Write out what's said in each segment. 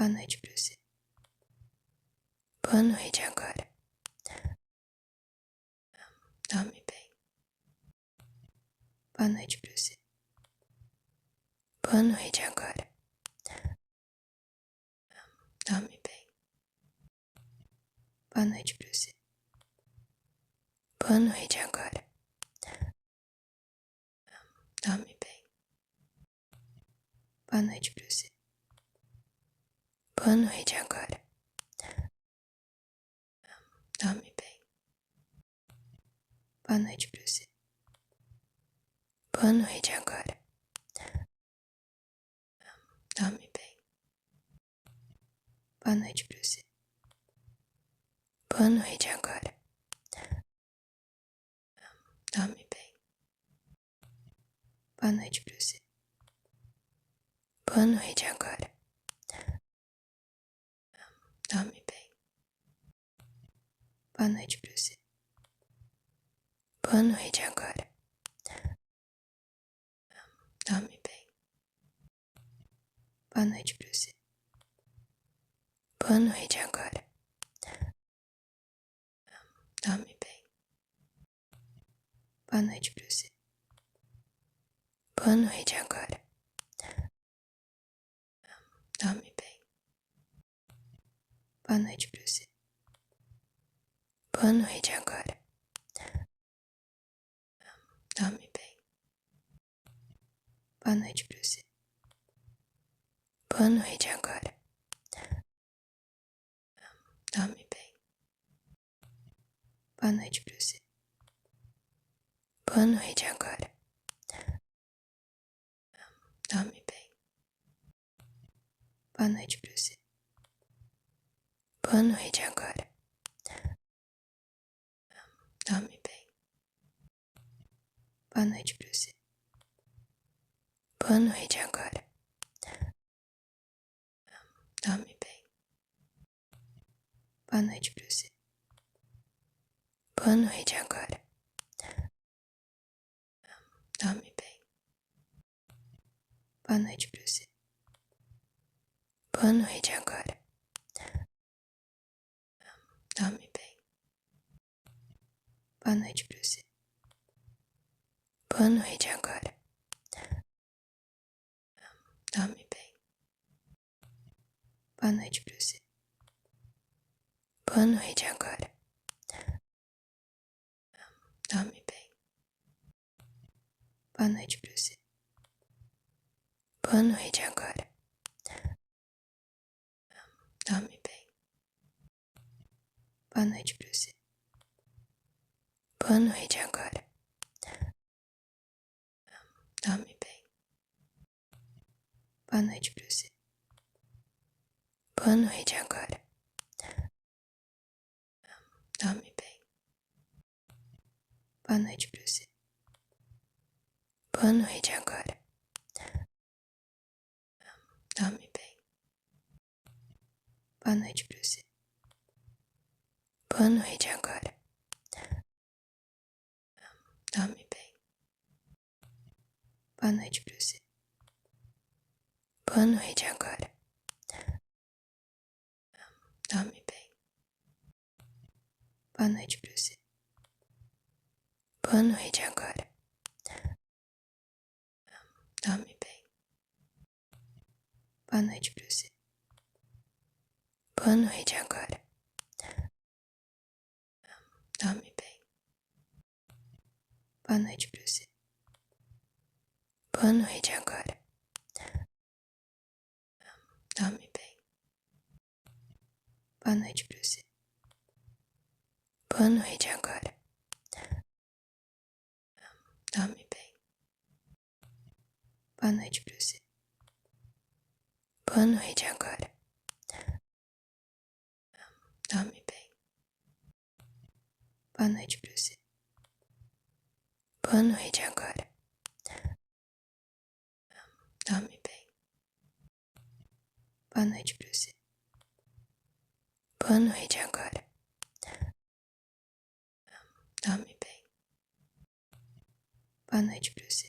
Boa noite pra você. Boa noite agora. Dorme bem. Boa noite pra você. Boa noite agora. Dorme bem. Boa noite pra você. Boa noite agora. Dorme bem. Boa noite pra você. Boa noite agora. Dorme bem. Boa noite pra você. Boa noite agora. Dorme bem. Boa noite pra você. Boa noite agora. Dorme bem. Boa noite pra você. Boa noite agora. Dorme bem. Boa noite pra você. Boa noite agora. Dorme bem. Boa noite pra você. Boa noite agora. Dorme bem. Boa noite pra você. Boa noite agora. Dorme bem. Boa noite pra você. Boa noite agora. Dorme bem. Boa noite pra você. Boa noite agora. Dorme bem. Boa noite pra você. Boa noite agora. Dorme bem. Boa noite pra você. Boa noite agora. Dorme bem. Boa noite pra você. Boa noite agora. Dorme bem. Boa noite pra você. Boa noite agora. Dorme bem. Boa noite pra você. Boa noite agora. Dorme bem. Boa noite pra você. Boa noite agora. Dorme bem. Boa noite pra você. Boa noite agora. Dorme bem. Boa noite pra você. Boa noite agora. Dorme bem. Boa noite pra você. Boa noite agora. Dorme bem. Boa noite pra você. Boa noite agora. Dorme bem. Boa noite pra você. Boa noite agora. Dorme bem. Boa noite pra você. Boa noite agora. Dorme bem. Boa noite pra você. Boa noite agora. Dorme bem. Boa noite pra você. Boa noite agora. Dorme bem. Boa noite pra você. Boa noite agora. Dorme bem. Boa noite pra você. Boa noite agora. Dorme bem. Boa noite pra você. Boa noite agora. Dorme bem. Boa noite pra você. Boa noite agora. Dorme bem. Boa noite pra você. Boa noite agora. Dorme bem. Boa noite pra você. Boa noite agora. Dorme bem. Boa noite pra você.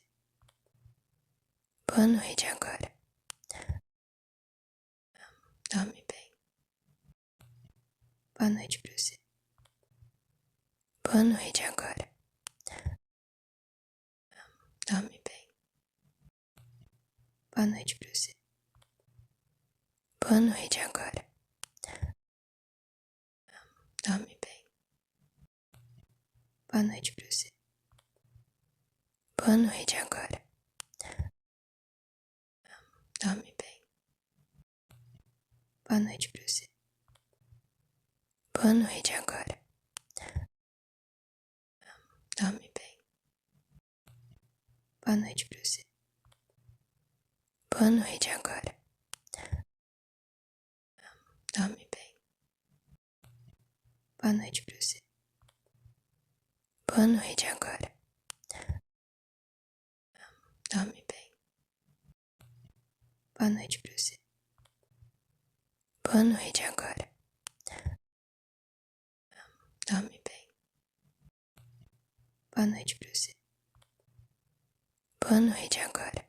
Boa noite agora. Dorme Boa noite pra você. Boa noite agora. Dorme bem. Boa noite pra você. Boa noite agora. Dorme bem. Boa noite pra você. Boa noite agora. Dorme bem. Boa noite pra você. Boa noite agora. Dorme bem. Boa noite pra você. Boa noite agora. Dorme bem. Boa noite pra você. Boa noite agora. Dorme bem. Boa noite pra você. Boa noite agora. Dorme bem. Boa noite pra você. Boa noite agora.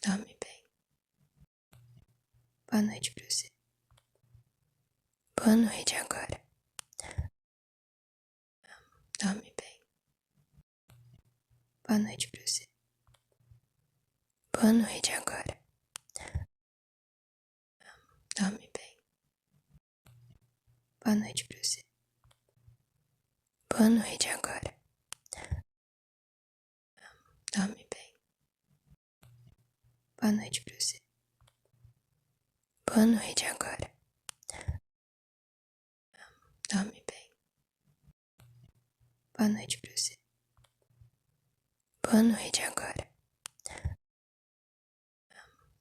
Dorme bem. Boa noite pra você. Boa noite agora. Dorme bem. Boa noite pra você. Boa noite agora. Dorme bem. Boa noite pra você. Boa noite agora. Dorme bem. Boa noite pra você. Boa noite agora. Dorme bem. Boa noite pra você. Boa noite agora.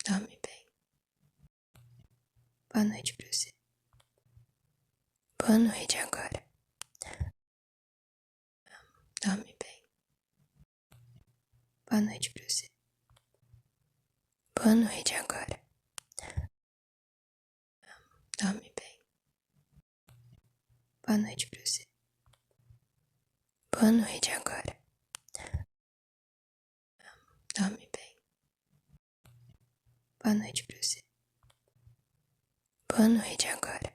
Dorme bem. Boa noite pra você. Boa noite agora. Dorme bem. Boa noite pra você. Boa noite agora. Dorme bem. Boa noite pra você. Boa noite agora. Dorme bem. Boa noite pra você. Boa noite agora.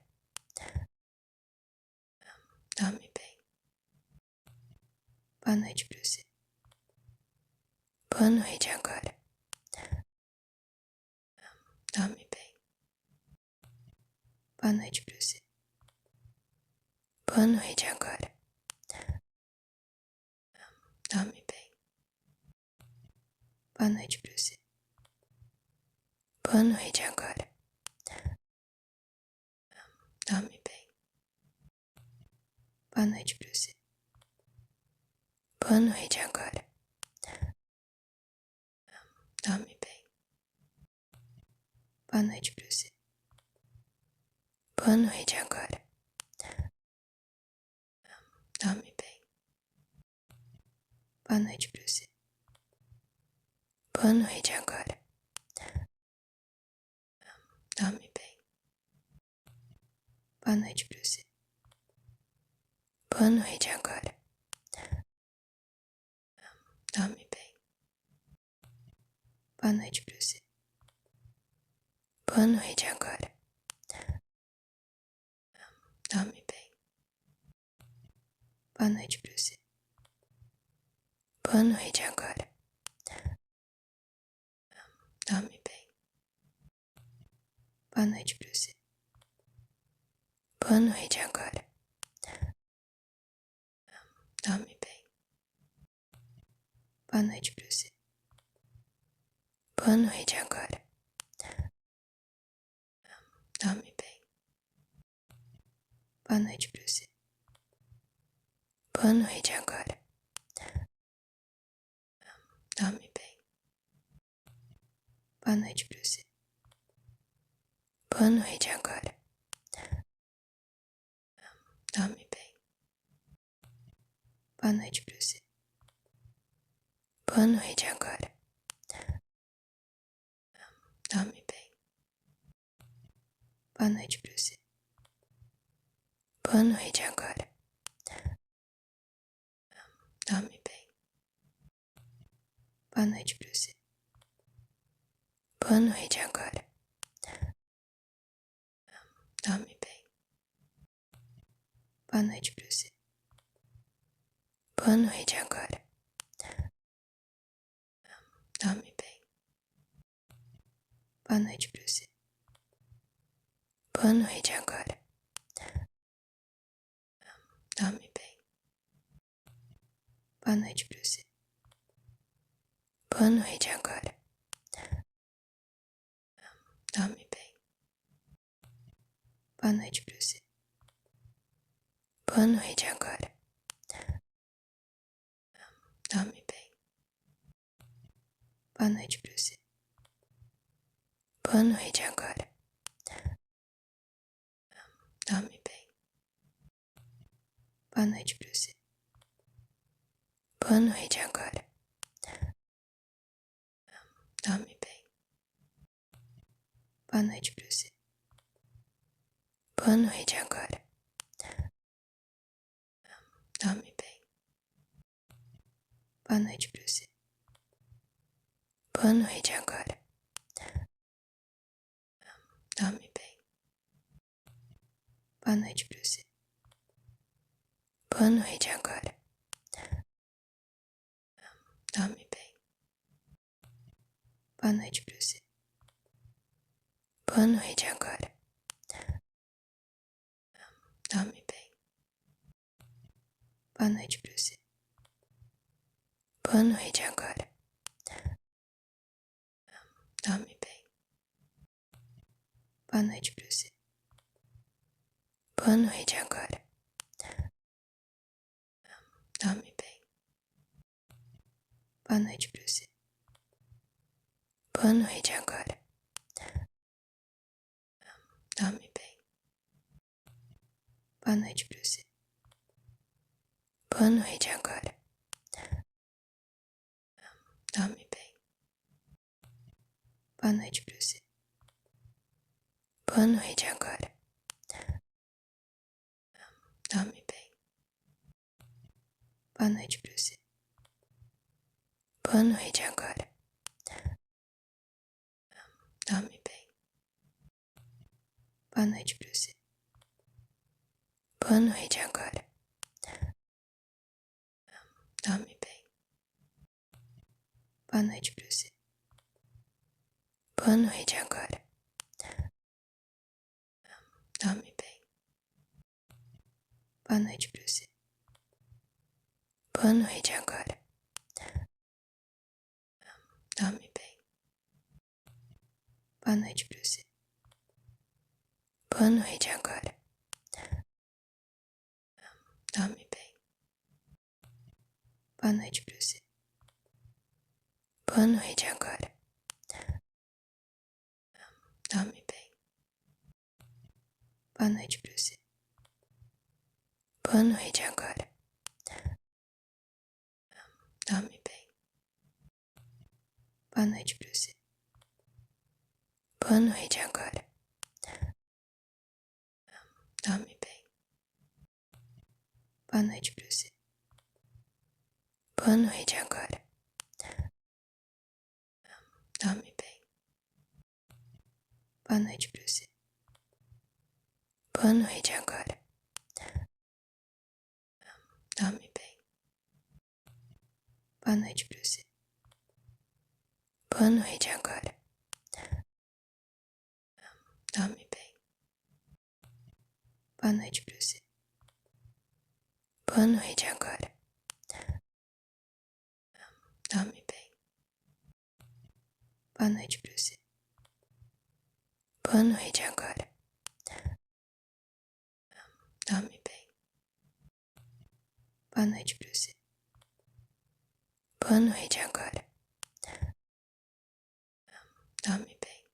Dorme bem. Boa noite pra você. Boa noite agora. Dorme bem. Boa noite pra você. Boa noite agora. Dorme bem. Boa noite pra você. Boa noite agora. Dorme bem. Boa noite pra você. Boa noite agora. Dorme bem. Boa noite pra você. Boa noite agora. Dorme bem. Boa noite pra você. Boa noite agora. Dorme bem. Boa noite pra você. Boa noite agora. Dorme bem. Boa noite pra você. Boa noite agora. Dorme bem. Boa noite pra você. Boa noite agora. Dorme bem. Boa noite pra você. Boa noite agora. Dorme bem. Boa noite pra você. Boa noite agora. Dorme bem. Boa noite pra você. Boa noite agora. Dorme bem. Boa noite pra você. Boa noite agora. Dorme bem. Boa noite pra você. Boa noite agora. Dorme bem. Boa noite pra você. Boa noite agora. Dorme bem. Boa noite pra você. Boa noite agora. Dorme Boa noite pra você. Boa noite agora. Dorme bem. Boa noite pra você. Boa noite agora. Dorme bem. Boa noite pra você. Boa noite agora. Dorme bem. Boa noite pra você. Boa noite agora. Dorme bem. Boa noite pra você. Boa noite agora. Dorme bem. Boa noite pra você. Boa noite agora. Dorme bem. Boa noite pra você. Boa noite agora. Dorme bem. Boa noite pra você. Boa noite agora. Dorme bem. Boa noite pra você. Boa noite agora. Dorme bem. Boa noite pra você. Boa noite agora. Dorme bem. Boa noite pra você. Boa noite agora. Dorme bem. Boa noite pra você. Boa noite agora. Dorme bem. Boa noite pra você. Boa noite agora. Dorme bem. Boa noite pra você. Boa noite agora. Dorme bem. Boa noite pra você. Boa noite agora. Dorme bem. Boa noite pra você. Boa noite agora. Dorme bem. Boa noite pra você. Boa noite agora. Dorme bem. Boa noite pra você. Boa noite agora. Dorme bem. Boa noite pra você. Boa noite agora. Dorme bem. Boa noite pra você. Boa noite agora. Dorme bem. Boa noite pra você. Boa noite agora. Dorme bem. Boa noite pra você. Boa noite agora. Dorme bem. Boa noite pra você. Boa noite agora. Dorme bem. Boa noite pra você. Boa noite agora. Dorme bem. Boa noite pra você. Boa noite agora. Dorme bem. Boa noite pra você. Boa noite agora. Dorme bem. Boa noite pra você. Boa noite agora. Dorme bem. Boa noite pra você. Boa noite agora. Dorme bem. Boa noite pra você. Boa noite agora. Dorme bem.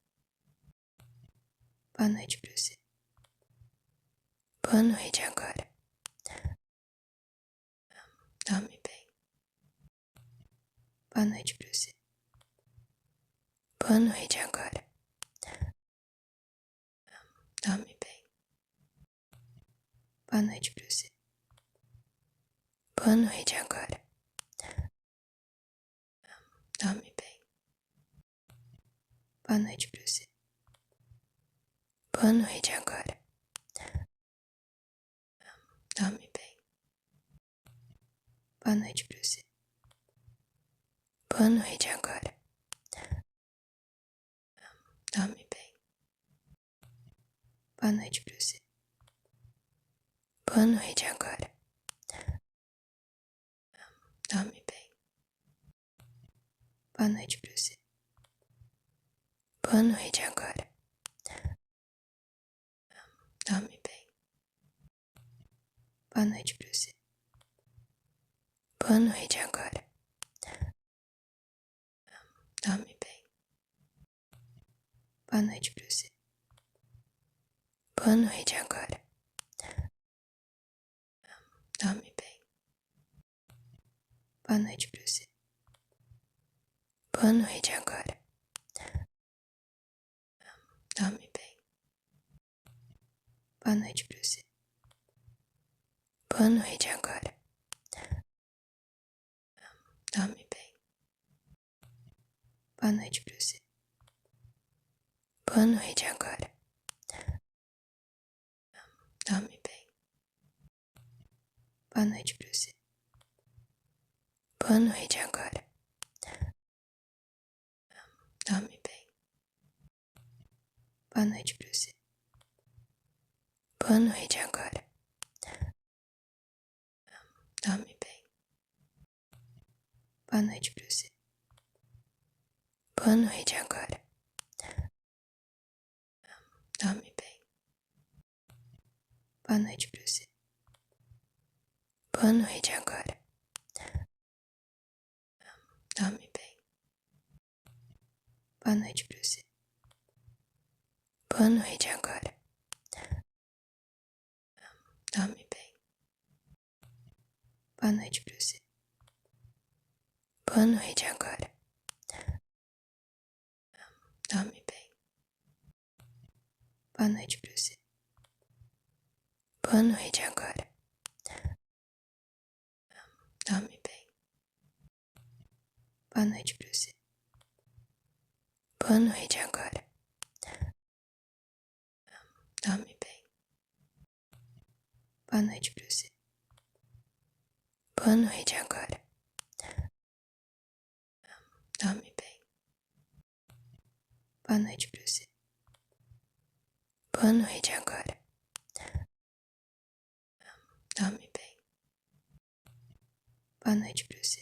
Boa noite pra você. Boa noite agora. Dorme bem. Boa noite pra você. Boa noite agora. Dorme bem. Boa noite pra você. Boa noite agora. Dorme bem. Boa noite pra você. Boa noite agora. Dorme bem. Boa noite pra você. Boa noite agora. Dorme bem. Boa noite pra você. Boa noite agora. Dorme bem. Boa noite pra você. Boa noite agora. Dorme bem. Boa noite pra você. Boa noite agora. Dorme bem. Boa noite pra você. Boa noite agora. Dorme bem. Boa noite pra você. Boa noite agora. Dorme bem. Boa noite pra você. Boa noite agora. Dorme bem. Boa noite pra você. Boa noite agora. Dorme bem. Boa noite pra você. Boa noite agora. Dorme bem. Boa noite pra você. Boa noite agora. Dorme bem. Boa noite pra você. Boa noite agora. Dorme bem. Boa noite pra você. Boa noite agora. Dorme bem. Boa noite pra você. Boa noite agora. Dorme bem. Boa noite pra você. Boa noite agora. Dorme bem. Boa noite pra você. Boa noite agora. Dorme bem. Boa noite pra você. Boa noite agora. Dorme bem. Boa noite pra você. Boa noite agora. Dorme bem. Boa noite pra você. Boa noite agora. Dorme bem. Boa noite pra você.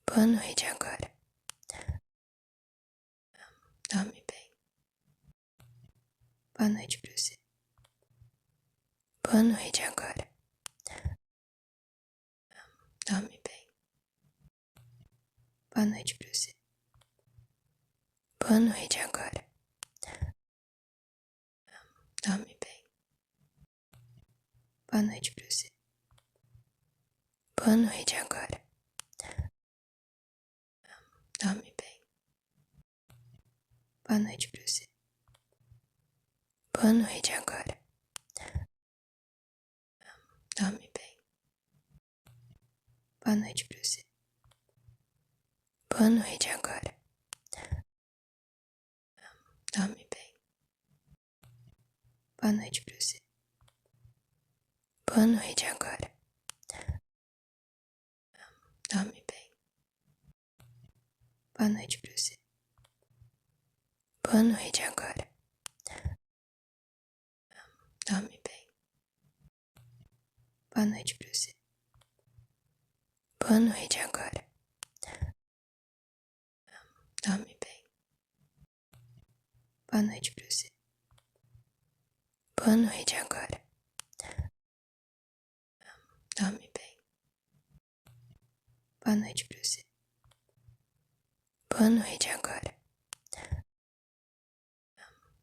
Boa noite agora. Dorme bem. Boa noite pra você. Boa noite agora. Dorme bem. Boa noite pra você. Boa noite agora. Dorme bem. Boa noite pra você. Boa noite agora. Dorme bem. Boa noite pra você. Boa noite agora. Dorme bem. Boa noite pra você. Boa noite agora. Dorme bem. Boa noite pra você. Boa noite agora. Dorme bem. Boa noite pra você. Boa noite agora. Dorme bem. Boa noite pra você. Boa noite agora. Dorme bem. Boa noite pra você. Boa noite agora. Dorme bem. Boa noite pra você. Boa noite agora.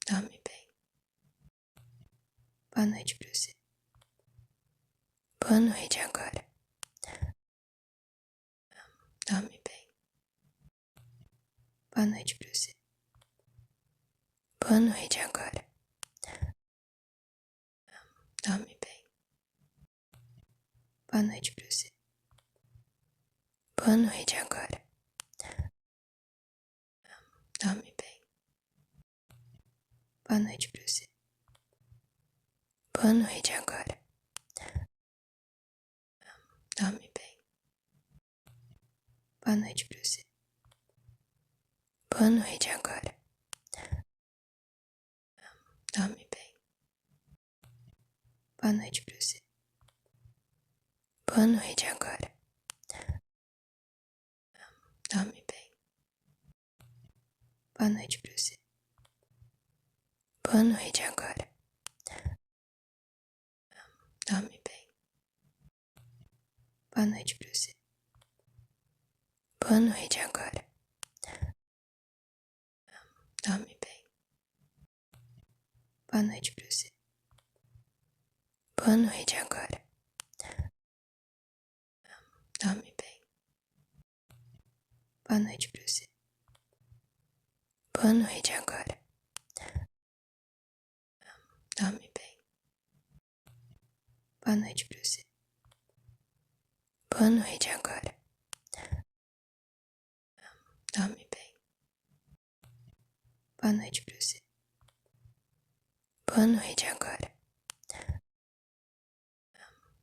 Dorme bem. Boa noite pra você. Boa noite agora. Dorme bem. Boa noite pra você. Boa noite agora. Dorme bem. Boa noite pra você. Boa noite agora. Dorme bem. Boa noite pra você. Boa noite agora. Boa noite pra você. Boa noite agora. Dorme bem. Boa noite pra você. Boa noite agora. Dorme bem. Boa noite pra você. Boa noite agora. Dorme bem. Boa noite pra você. Boa noite agora. Dorme bem. Boa noite pra você. Boa noite agora. Dorme bem. Boa noite pra você. Boa noite agora. Dorme bem. Boa noite pra você. Boa noite agora. Dorme bem. Boa noite pra você. Boa noite agora.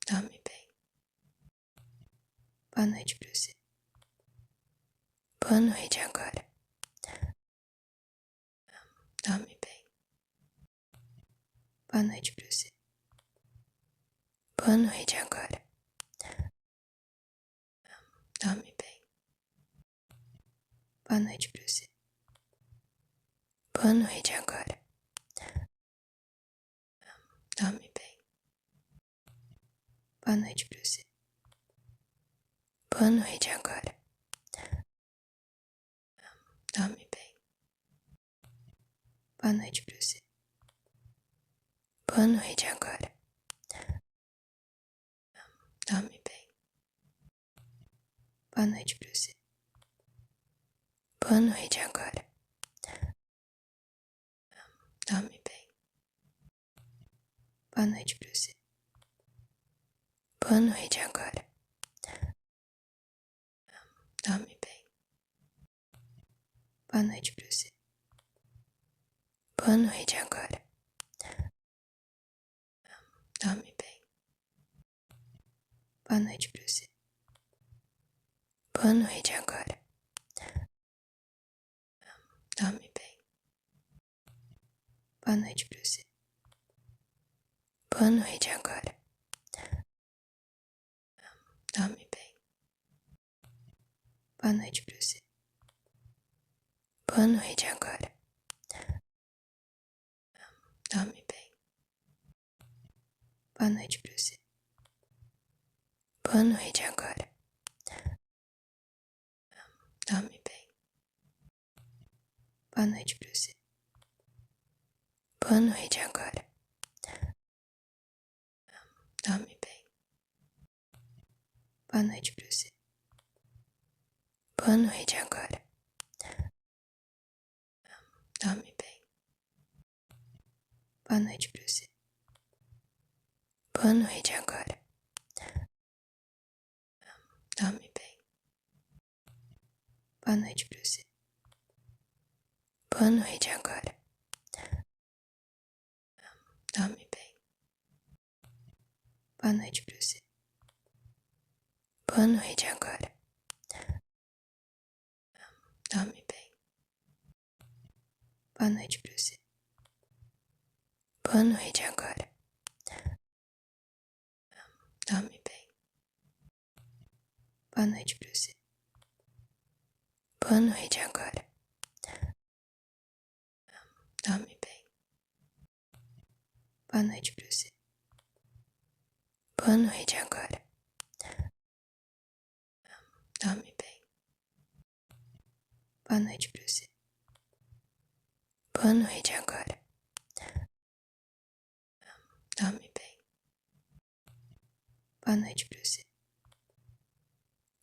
Dorme bem. Boa noite pra você. Boa noite agora. Dorme bem. Boa noite pra você. Boa noite agora. Dorme bem. Boa noite pra você. Boa noite agora. Dorme bem. Boa noite pra você. Boa noite agora. Dorme bem. Boa noite pra você. Boa noite agora. Dorme bem. Boa noite pra você. Boa noite agora. Dorme bem. Boa noite pra você. Boa noite agora. Dorme bem. Boa noite pra você. Boa noite agora. Dorme bem. Boa noite pra você. Boa noite agora. Dorme bem. Boa noite pra você. Boa noite agora. Dorme bem. Boa noite pra você. Boa noite agora. Dorme bem. Boa noite pra você. Boa noite agora. Dorme bem. Boa noite pra você. Boa noite agora. Dorme bem. Boa noite pra você. Boa noite agora. Dorme bem. Boa noite pra você. Boa noite agora. Dorme bem. Boa noite pra você. Boa noite agora. Dorme bem. Boa noite pra você. Boa noite agora. Dorme bem. Boa noite pra você. Boa noite agora. Dorme bem. Boa noite pra você. Boa noite agora. Dorme bem. Boa noite pra você. Boa noite agora. Dorme bem. Boa noite pra você. Boa noite agora. Dorme bem. Boa noite pra você.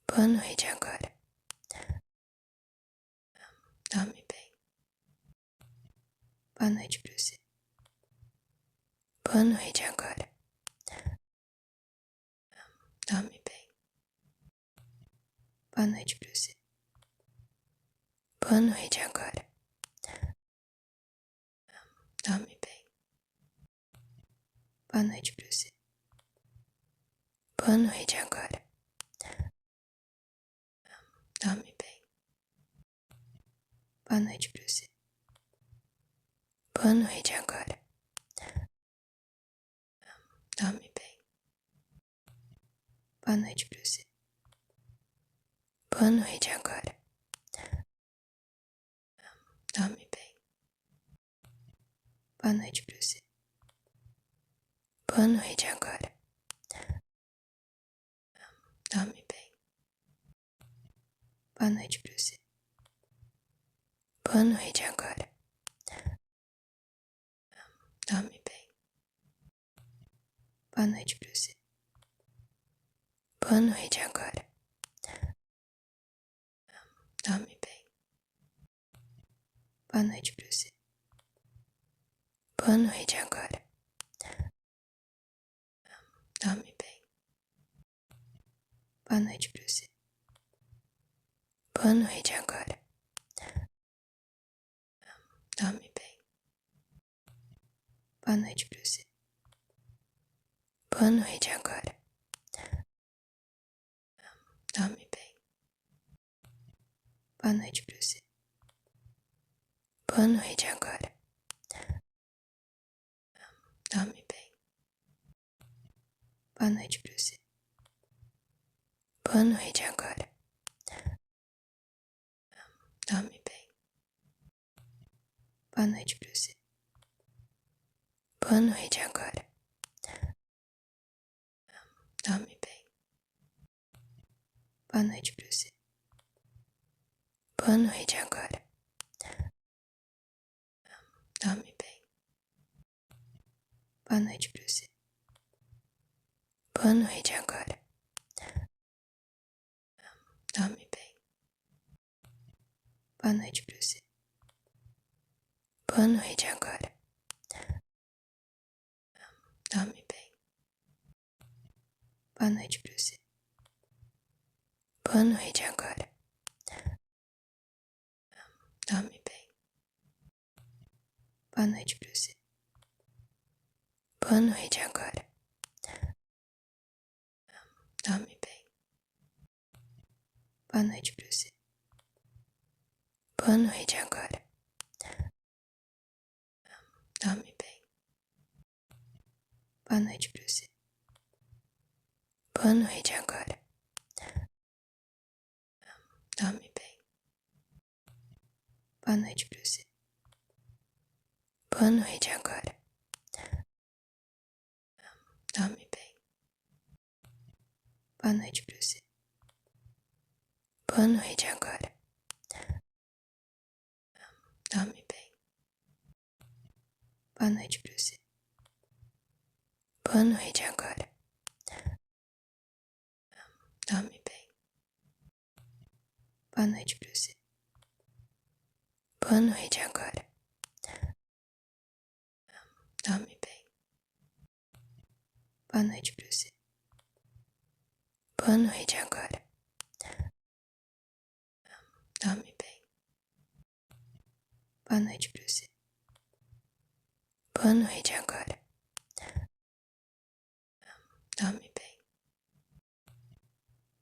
Boa noite agora. Dorme bem. Boa noite pra você. Boa noite agora. Dorme bem. Boa noite pra você. Boa noite agora. Dorme bem. Boa noite pra você. Boa noite agora. Dorme Boa noite pra você. Boa noite agora. Dorme bem. Boa noite pra você. Boa noite agora. Dorme bem. Boa noite pra você. Boa noite agora. Dorme bem. Boa noite pra você. Boa noite agora. Dorme bem. Boa noite pra você. Boa noite agora. Dorme bem. Boa noite pra você. Boa noite agora. Dorme bem. Boa noite pra você. Boa noite agora. Dorme bem. Boa noite pra você. Boa noite agora. Dorme bem. Boa noite pra você. Boa noite agora. Dorme bem. Boa noite pra você. Boa noite agora. Dorme bem. Boa noite pra você. Boa noite agora. Dorme bem. Boa noite pra você. Boa noite agora. Dorme bem. Boa noite pra você. Boa noite agora. Dorme bem. Boa noite pra você. Boa noite agora. Dorme bem. Boa noite pra você. Boa noite agora. Dorme bem. Boa noite pra você. Boa noite agora. Dorme bem. Boa noite pra você. Boa noite agora. Dorme bem. Boa noite pra você. Boa noite agora. Dorme bem. Boa noite pra você. Boa noite agora. Dorme bem. Boa noite pra você. Boa noite agora. Dorme bem. Boa noite pra você. Boa noite agora. Dorme bem. Boa noite pra você. Boa noite agora. Dorme bem. Boa noite pra você. Boa noite agora. Dorme bem. Boa noite pra você. Boa noite agora. Dorme bem.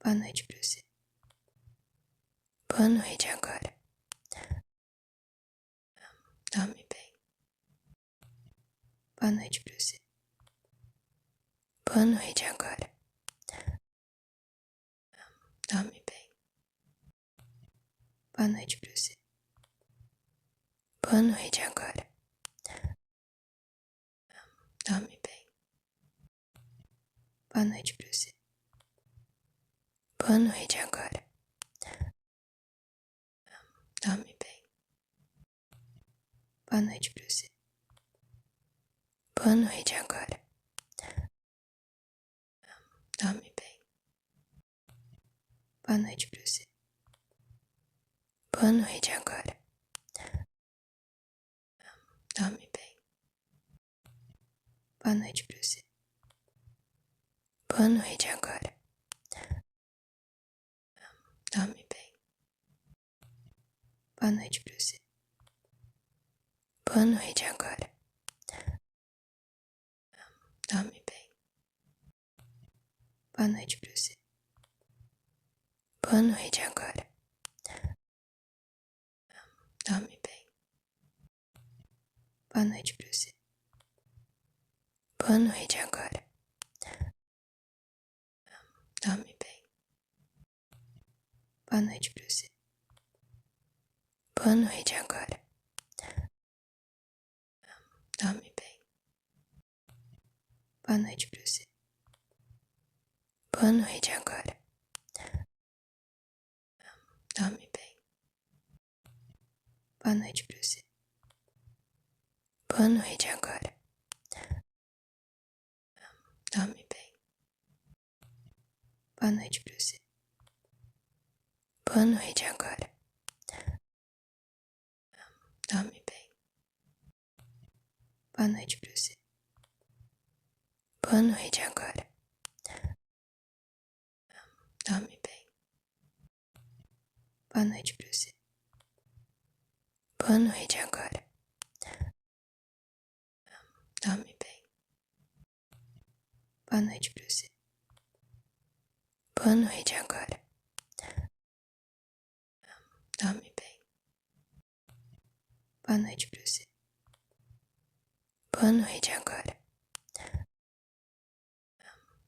Boa noite pra você. Boa noite agora. Dorme bem. Boa noite pra você. Boa noite agora. Dorme bem. Boa noite pra você. Boa noite agora. Dorme bem. Boa noite pra você. Boa noite agora. Dorme bem. Boa noite pra você. Boa noite agora. Dorme bem. Boa noite pra você. Boa noite agora. Dorme bem. Boa noite pra você. Boa noite agora. Dorme bem. Boa noite pra você. Boa noite agora. Dorme bem. Boa noite pra você. Boa noite agora. Dorme bem. Boa noite pra você. Boa noite agora. Dorme bem. Boa noite pra você. Boa noite agora. Dorme bem. Boa noite pra você. Boa noite agora. Dorme bem. Boa noite pra você. Boa noite agora. Dorme bem. Boa noite pra você. Boa noite agora. Dorme bem. Boa noite pra você. Boa noite agora. Dorme bem. Boa noite pra você. Boa noite agora. Dorme bem. Boa noite pra você. Boa noite agora. Dorme bem. Boa noite pra você. Boa noite agora.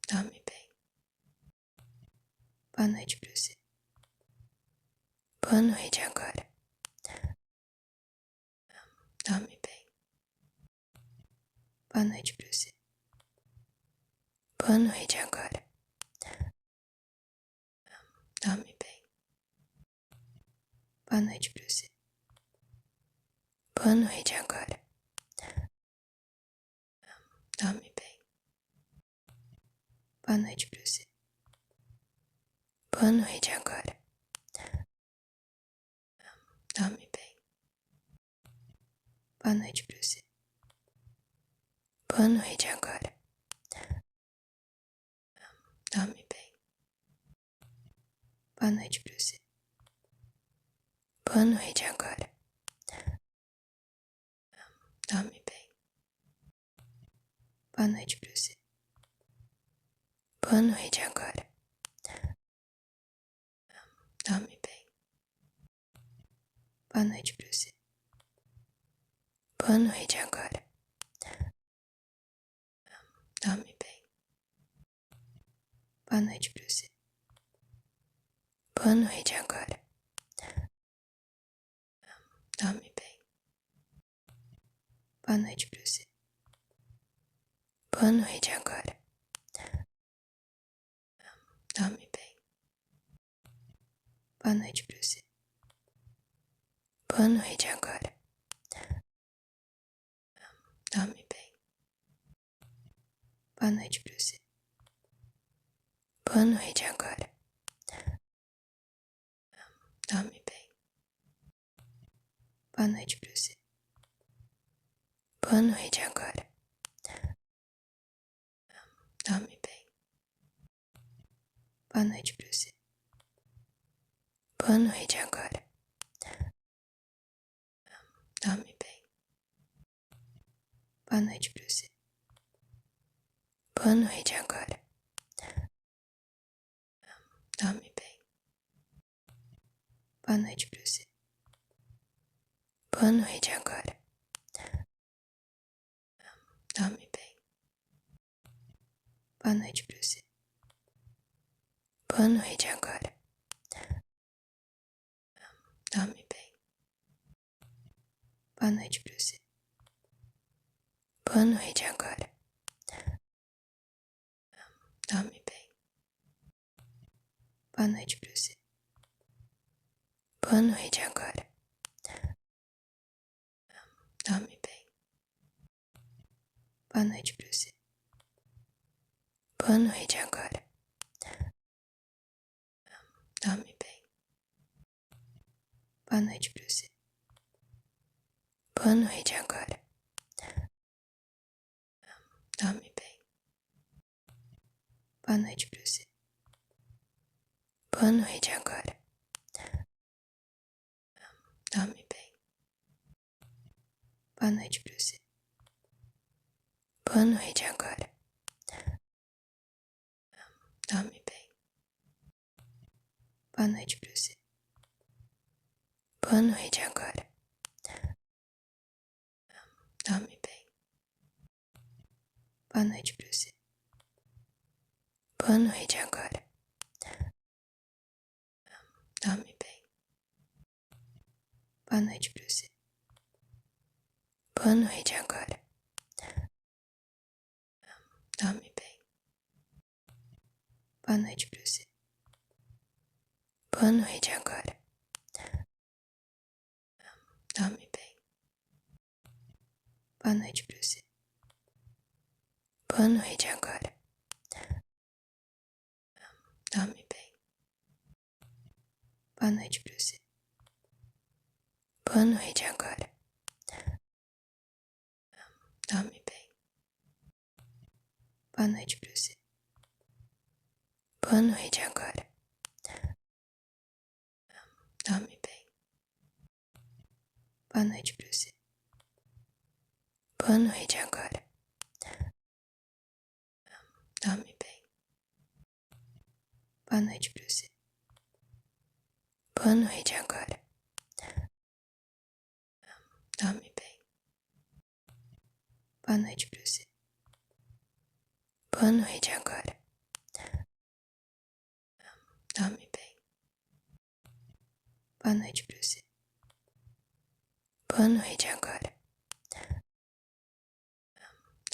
Dorme bem. Boa noite pra você. Boa noite agora. Dorme bem. Boa noite pra você. Boa noite agora. Dorme bem. Boa noite pra você. Boa noite agora. Dorme bem. Boa noite pra você. Boa noite agora. Dorme bem. Boa noite pra você. Boa noite agora. Dorme bem. Boa noite pra você. Boa noite agora. Dorme bem. Boa noite pra você. Boa noite agora. Dorme bem. Boa noite pra você. Boa noite agora. Dorme bem. Boa noite pra você. Boa noite agora. Dorme bem. Boa noite pra você. Boa noite agora. Dorme bem. Boa noite pra você. Boa noite agora. Dorme bem. Boa noite pra você. Boa noite agora. Dorme bem. Boa noite pra você. Boa noite agora. Dorme bem. Boa noite pra você. Boa noite agora. Dorme bem. Boa noite pra você. Boa noite agora. Dorme bem. Boa noite pra você. Boa noite agora. Dorme bem. Boa noite pra você. Boa noite agora. Dorme bem. Boa noite pra você. Boa noite agora. Dorme bem. Boa noite pra você. Boa noite agora. Dorme bem. Boa noite pra você. Boa noite agora. Dorme bem. Boa noite pra você. Boa noite agora. Dorme bem. Boa noite pra você. Boa noite agora. Dorme bem. Boa noite pra você. Boa noite agora. Dorme bem. Boa noite pra você. Boa noite agora. Boa noite pra você. Boa noite agora. Dorme bem. Boa noite pra você. Boa noite agora. Dorme bem. Boa noite pra você. Boa noite agora. Dorme bem. Boa noite pra você. Boa noite agora. Dorme bem. Boa noite pra você. Boa noite agora. Dorme bem. Boa noite pra você. Boa noite agora. Dorme bem. Boa noite pra você. Boa noite agora. Dorme bem. Boa noite pra você. Boa noite agora. Dorme bem. Boa noite pra você. Boa noite agora. Dorme bem. Boa noite pra você. Boa noite agora.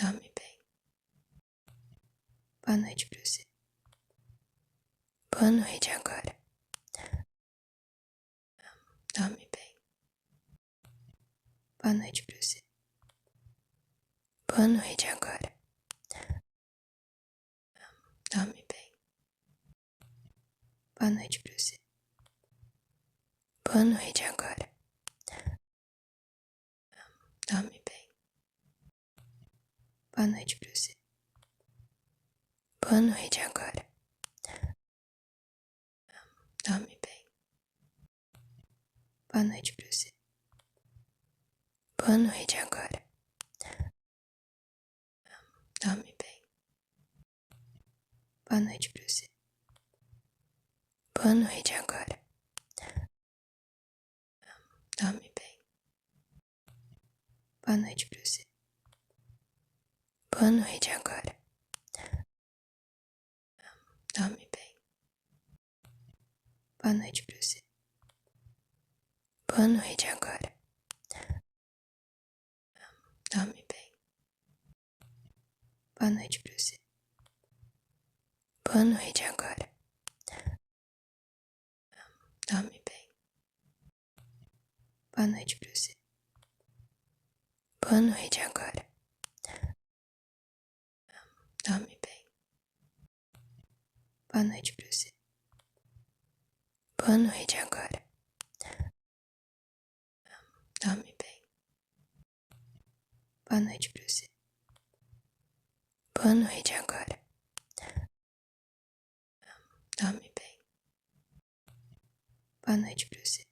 Dorme bem. Boa noite pra você. Boa noite agora. Dorme bem. Boa noite pra você. Boa noite agora. Dorme bem. Boa noite pra você. Boa noite agora. Dorme bem. Boa noite pra você. Boa noite agora. Dorme bem. Boa noite pra você. Boa noite agora. Dorme bem. Boa noite pra você. Boa noite agora. Dorme bem. Boa noite pra você. Boa noite agora. Dorme bem. Boa noite pra você. Boa noite agora. Dorme bem. Boa noite pra você. Boa noite agora. Dorme bem. Boa noite pra você. Boa noite agora. Dorme bem. Boa noite pra você. Boa noite agora. Dorme bem. Boa noite pra você. Boa noite agora. Dorme bem. Boa noite pra você.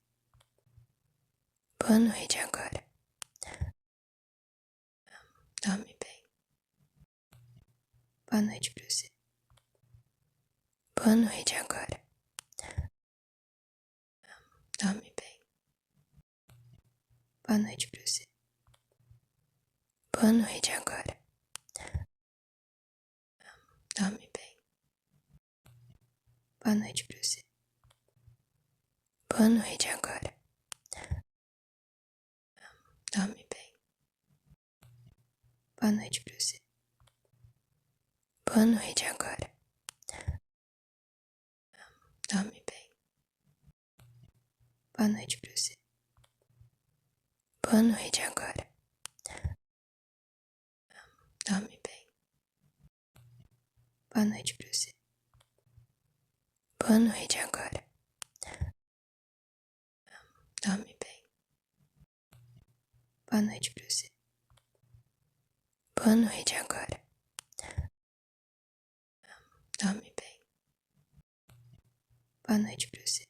Boa noite agora. Dorme bem. Boa noite pra você. Boa noite agora. Dorme bem. Boa noite pra você. Boa noite agora. Dorme bem. Boa noite pra você. Boa noite agora. Dorme bem. Boa noite pra você. Boa noite agora. Dorme bem. Boa noite pra você. Boa noite agora. Dorme bem. Boa noite pra você. Boa noite agora. Dorme bem. Boa noite pra você. Boa noite agora. Dorme bem. Boa noite pra você.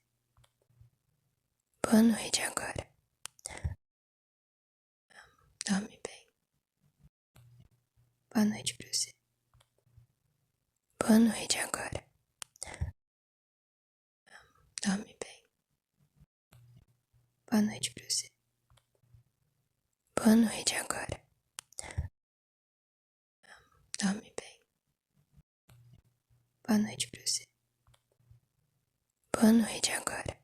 Boa noite agora. Dorme bem. Boa noite pra você. Boa noite agora. Dorme bem. Boa noite pra você. Boa noite agora. Dorme bem. Boa noite pra você. Boa noite agora.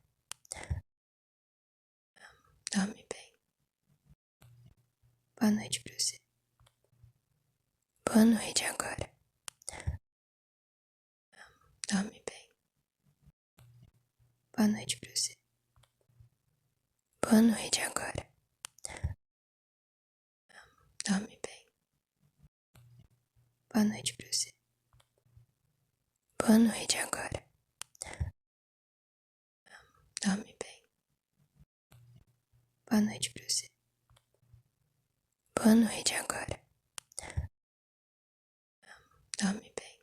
Dorme bem. Boa noite pra você. Boa noite agora. Dorme bem. Boa noite pra você. Boa noite agora. Dorme bem. Boa noite pra você. Boa noite agora. Dorme bem. Boa noite pra você. Boa noite agora. Dorme bem.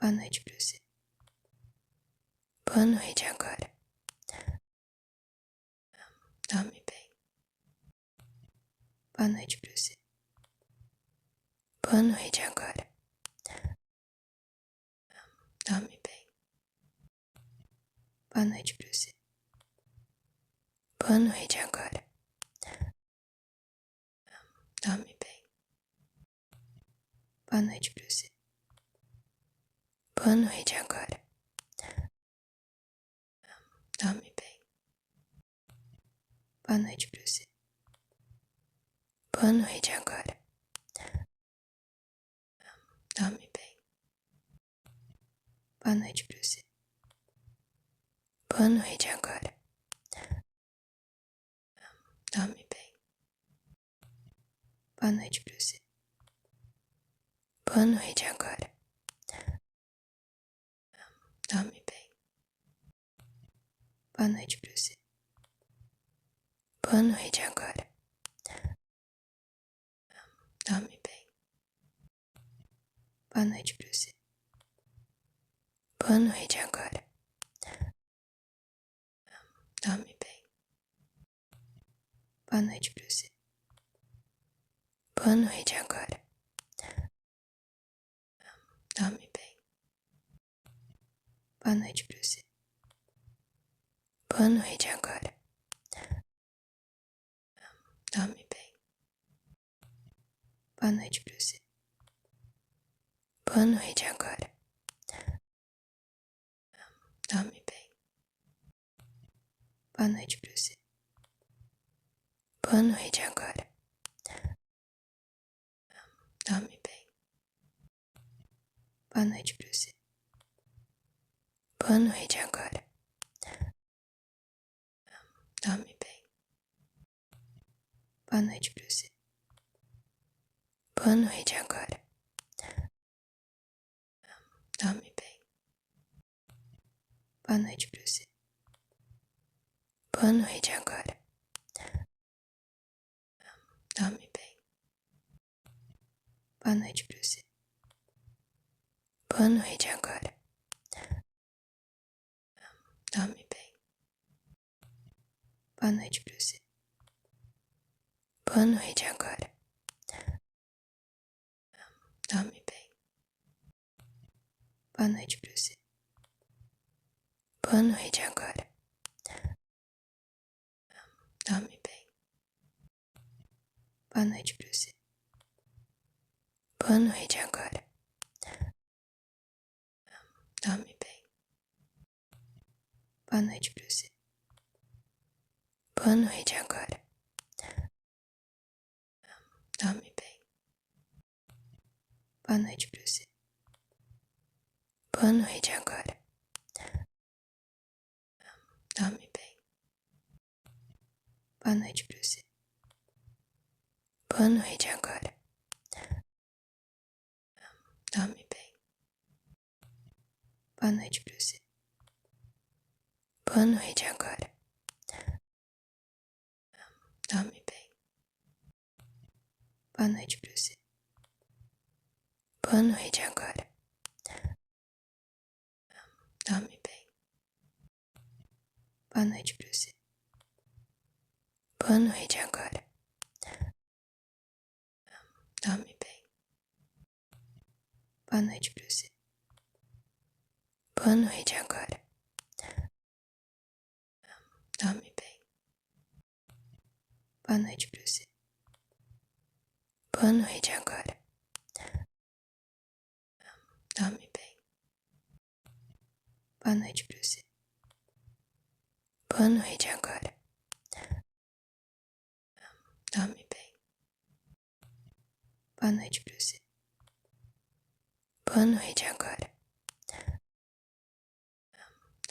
Boa noite pra você. Boa noite agora. Dorme bem. Boa noite pra você. Boa noite agora. Dorme bem. Boa noite pra você. Boa noite agora. Dorme bem. Boa noite pra você. Boa noite agora. Dorme bem. Boa noite pra você. Boa noite agora. Dorme bem. Boa noite pra você. Boa noite agora. Dorme bem. Boa noite pra você. Boa noite agora. Dorme bem. Boa noite pra você. Boa noite agora. Dorme bem. Boa noite pra você. Boa noite agora. Dorme bem. Boa noite pra você. Boa noite agora. Dorme bem. Boa noite pra você. Boa noite agora. Dorme bem. Boa noite pra você. Boa noite agora. Dorme bem. Boa noite pra você. Boa noite agora. Dorme bem. Boa noite pra você. Boa noite agora. Dorme bem. Boa noite pra você. Boa noite agora. Dorme bem. Boa noite pra você. Boa noite agora. Dorme bem. Boa noite pra você. Boa noite agora. Dorme bem. Boa noite pra você. Boa noite agora. Dorme bem. Boa noite pra você. Boa noite agora. Dorme bem. Boa noite pra você. Boa noite agora. Dorme bem. Boa noite pra você. Boa noite agora. Dorme bem. Boa noite pra você. Boa noite agora. Dorme bem. Boa noite pra você. Boa noite agora. Dorme bem. Boa noite pra você. Boa noite agora. Dorme bem. Boa noite pra você. Boa noite agora. Dorme bem. Boa noite pra você. Boa noite agora. Dorme bem. Boa noite pra você. Boa noite agora. Dorme bem. Boa noite pra você. Boa noite agora. Boa noite pra você. Boa noite agora. Dorme bem. Boa noite pra você. Boa noite agora.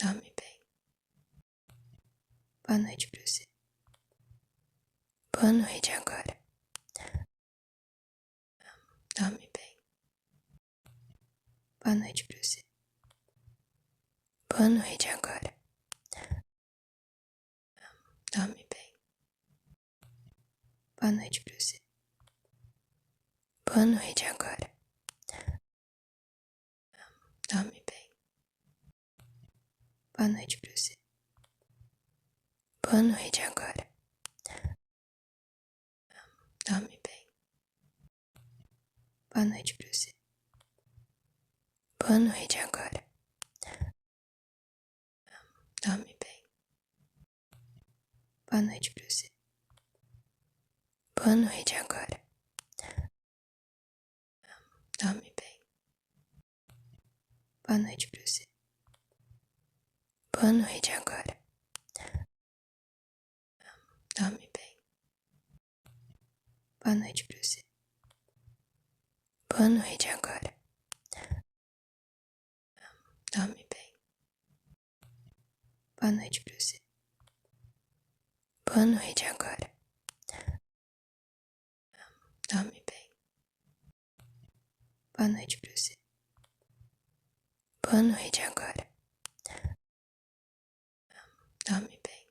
Dorme bem. Boa noite pra você. Boa noite agora. Dorme bem. Boa noite pra você. Boa noite agora. Dorme bem. Boa noite pra você. Boa noite agora. Dorme bem. Boa noite pra você. Boa noite agora. Dorme bem. Boa noite pra você. Boa noite agora. Dorme bem. Boa noite pra você. Boa noite agora. Dorme bem. Boa noite pra você. Boa noite agora. Dorme bem. Boa noite pra você. Boa noite agora. Dorme bem. Boa noite pra você. Boa noite agora. Dorme bem. Boa noite pra você. Boa noite agora. Dorme bem.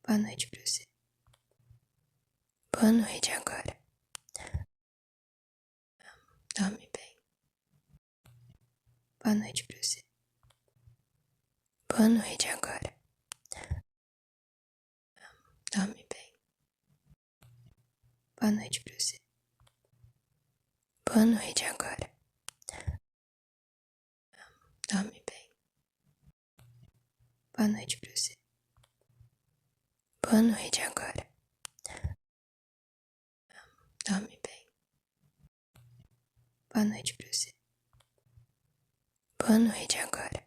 Boa noite pra você. Boa noite agora. Dorme bem. Boa noite pra você. Boa noite agora. Dorme bem. Boa noite pra você. Boa noite agora. Dorme bem. Boa noite pra você. Boa noite agora. Dorme bem. Boa noite pra você. Boa noite agora.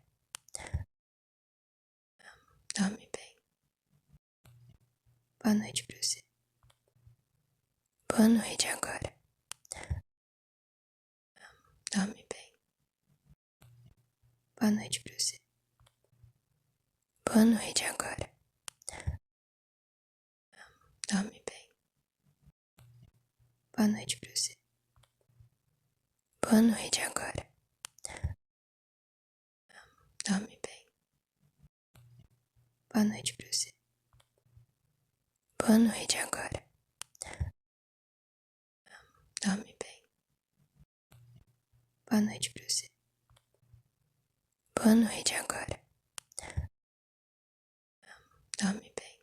Dorme bem. Boa noite pra você. Boa noite agora. Dorme bem. Boa noite pra você. Boa noite agora. Dorme bem. Boa noite pra você. Boa noite agora. Dorme bem. Boa noite pra você. Boa noite agora. Dorme bem. Boa noite pra você. Boa noite agora. Dorme bem.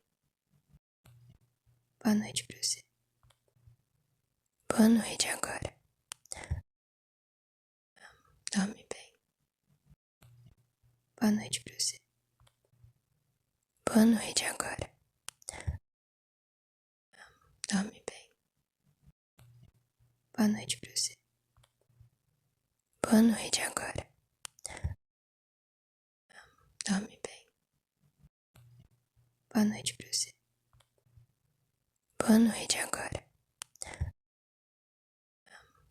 Boa noite pra você. Boa noite agora. Dorme bem. Boa noite pra você. Boa noite agora. Dorme bem. Boa noite pra você. Boa noite agora. Dorme bem. Boa noite pra você. Boa noite agora.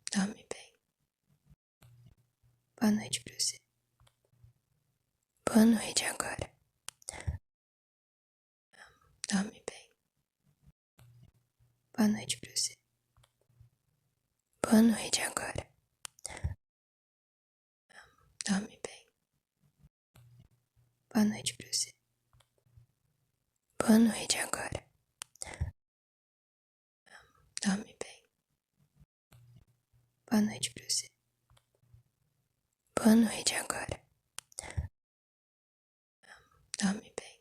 Dorme bem. Boa noite pra você. Boa noite agora. Dorme bem. Boa noite pra você. Boa noite agora. Dorme bem. Boa noite pra você. Boa noite agora. Dorme bem. Boa noite pra você. Boa noite agora. Dorme bem.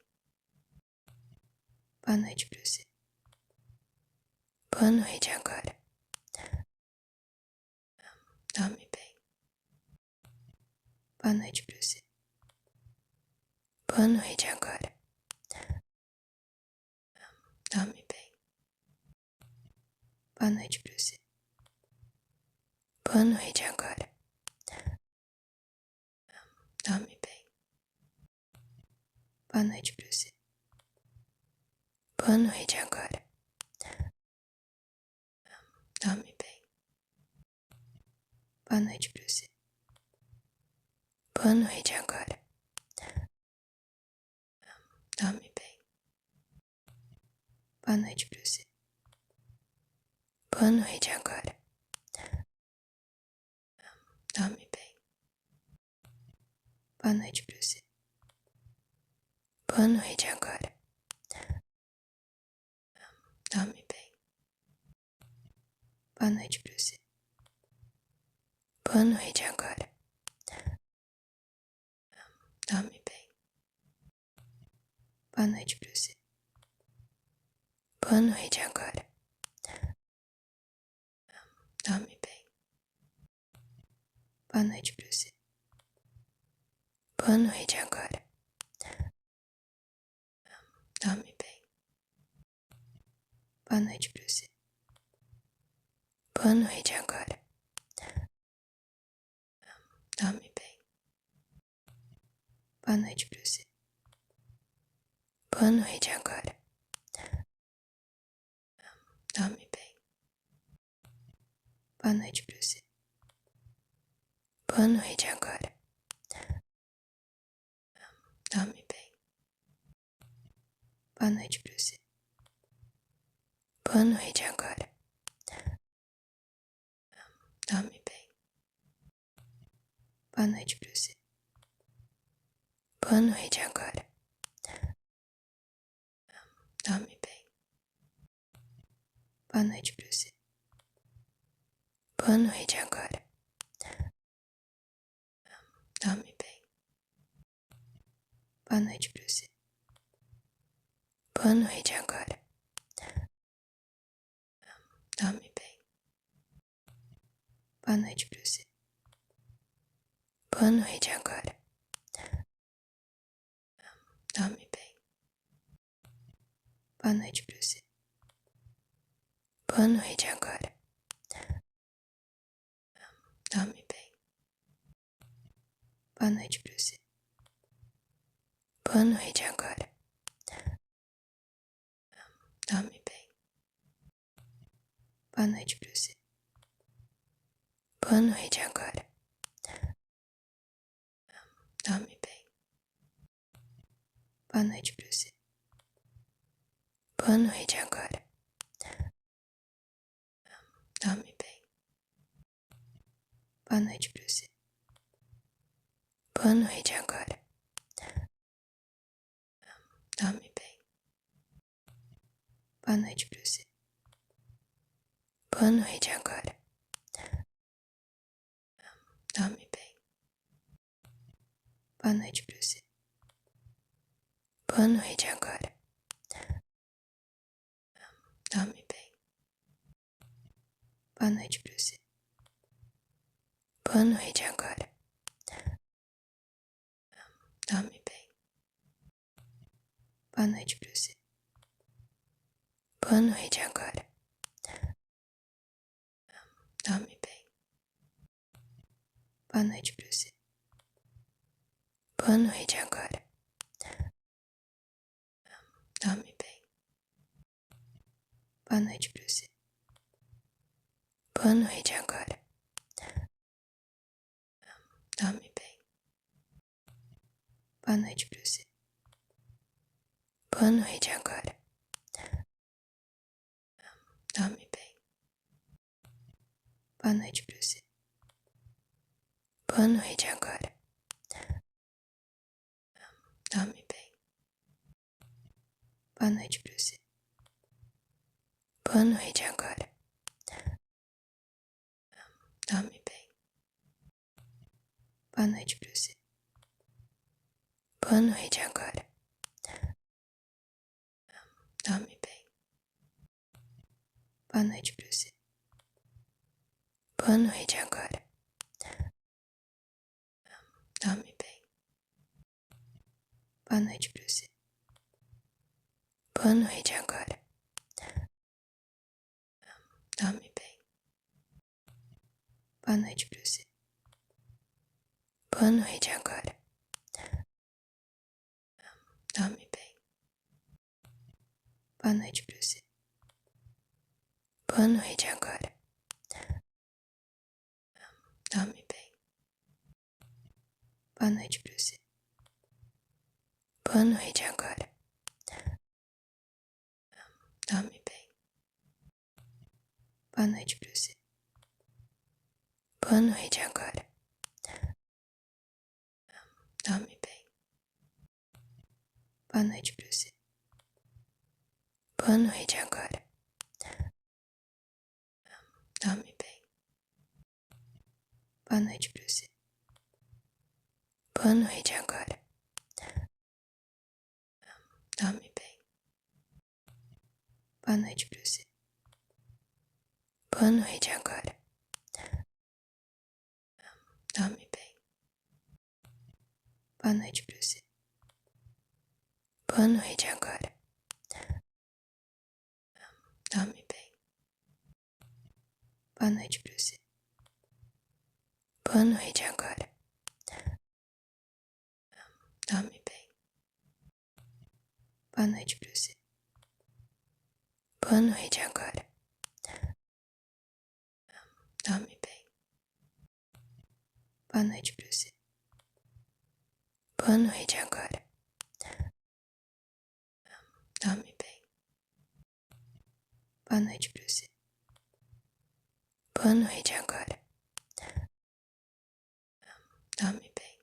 Boa noite pra você. Boa noite agora. Dorme bem. Boa noite pra você. Boa noite agora. Dorme bem. Boa noite pra você. Boa noite agora. Dorme Boa noite pra você. Boa noite agora. Dorme bem. Boa noite pra você. Boa noite agora. Dorme bem. Boa noite pra você. Boa noite agora. Dorme bem. Boa noite pra você. Boa noite agora. Dorme bem. Boa noite pra você. Boa noite agora. Dorme bem. Boa noite pra você. Boa noite agora. Dorme bem. Boa noite pra você. Boa noite agora. Dorme bem. Boa noite pra você. Boa noite agora. Dorme bem. Boa noite pra você. Boa noite agora. Dorme bem. Boa noite pra você. Boa noite agora. Dorme bem. Boa noite pra você. Boa noite agora. Dorme bem. Boa noite pra você. Boa noite agora. Dorme bem. Boa noite pra você. Boa noite agora. Dorme bem. Boa noite pra você. Boa noite agora. Dorme bem. Boa noite pra você. Boa noite agora. Dorme bem. Boa noite pra você. Boa noite agora. Dorme bem. Boa noite pra você. Boa noite agora. Dorme bem. Boa noite pra você. Boa noite agora. Dorme bem. Boa noite pra você. Boa noite agora. Dorme bem. Boa noite pra você. Boa noite agora. Dorme bem. Boa noite pra você. Boa noite agora. Dorme bem. Boa noite pra você. Boa noite agora. Dorme bem. Boa noite pra você. Boa noite agora. Dorme bem. Boa noite pra você. Boa noite agora. Dorme bem. Boa noite pra você. Boa noite agora. Dorme bem. Boa noite pra você. Boa noite agora. Dorme bem. Boa noite pra você. Boa noite agora. Dorme bem. Boa noite pra você. Boa noite agora. Dorme bem. Boa noite pra você. Boa noite agora. Dorme bem. Boa noite pra você. Boa noite agora. Dorme bem. Boa noite pra você. Boa noite agora. Dorme bem. Boa noite pra você. Boa noite agora. Dorme bem. Boa noite pra você. Boa noite agora. Dorme Boa noite pra você. Boa noite agora. Dorme bem. Boa noite pra você. Boa noite agora. Dorme bem. Boa noite pra você. Boa noite agora. Dorme bem. Boa noite pra você. Boa noite agora. Dorme bem. Boa noite pra você. Boa noite agora. Dorme bem. Boa noite pra você. Boa noite agora. Dorme bem. Boa noite pra você. Boa noite agora. Dorme bem. Boa noite pra você. Boa noite agora. Dorme bem. Boa noite pra você. Boa noite agora. Dorme bem. Boa noite pra você. Boa noite agora. Dorme bem. Boa noite pra você. Boa noite agora. Dorme bem.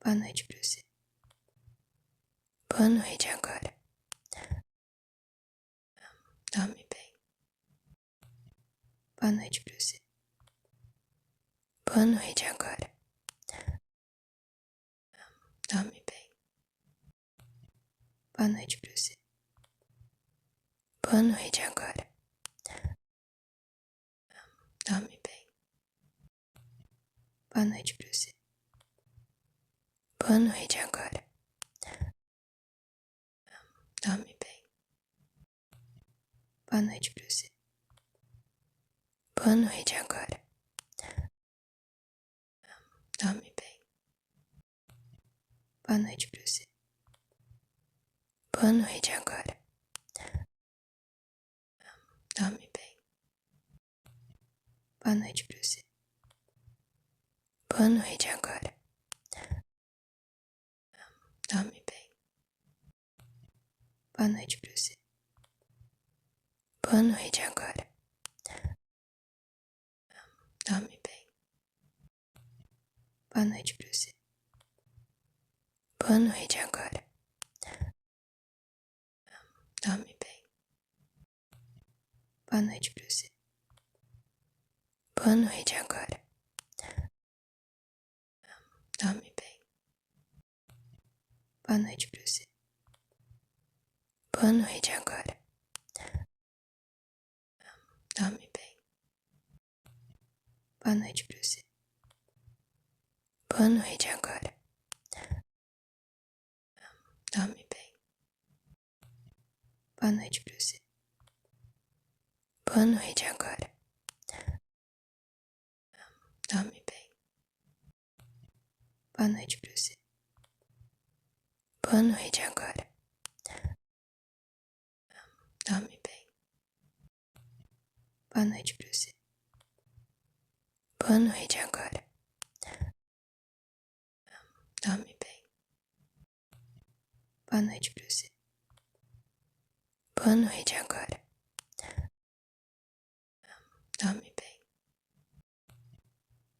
Boa noite pra você. Boa noite agora. Dorme bem. Boa noite pra você. Boa noite agora. Dorme bem. Boa noite pra você. Boa noite agora. Dorme bem. Boa noite pra você. Boa noite agora. Dorme bem. Boa noite pra você. Boa noite agora. Dorme bem. Boa noite pra você. Boa noite agora. Dorme bem. Boa noite pra você. Boa noite agora. Dorme bem. Boa noite pra você. Boa noite agora. Dorme bem. Boa noite pra você. Boa noite agora. Dorme bem. Boa noite pra você. Boa noite agora. Dorme bem. Boa noite pra você. Boa noite agora. Dorme bem. Boa noite pra você. Boa noite agora. Dorme bem. Boa noite pra você. Boa noite agora. Dorme bem. Boa noite pra você. Boa noite agora. Dorme bem. Boa noite pra você. Boa noite agora. Dorme bem. Boa noite pra você. Boa noite agora. Dorme bem.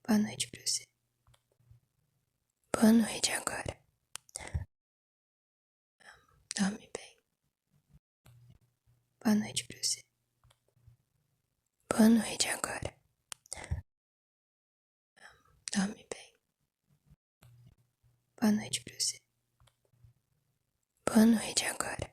Boa noite pra você. Boa noite agora. Dorme bem. Boa noite pra você. Boa noite agora. Dorme bem. Boa noite pra você. Boa noite agora.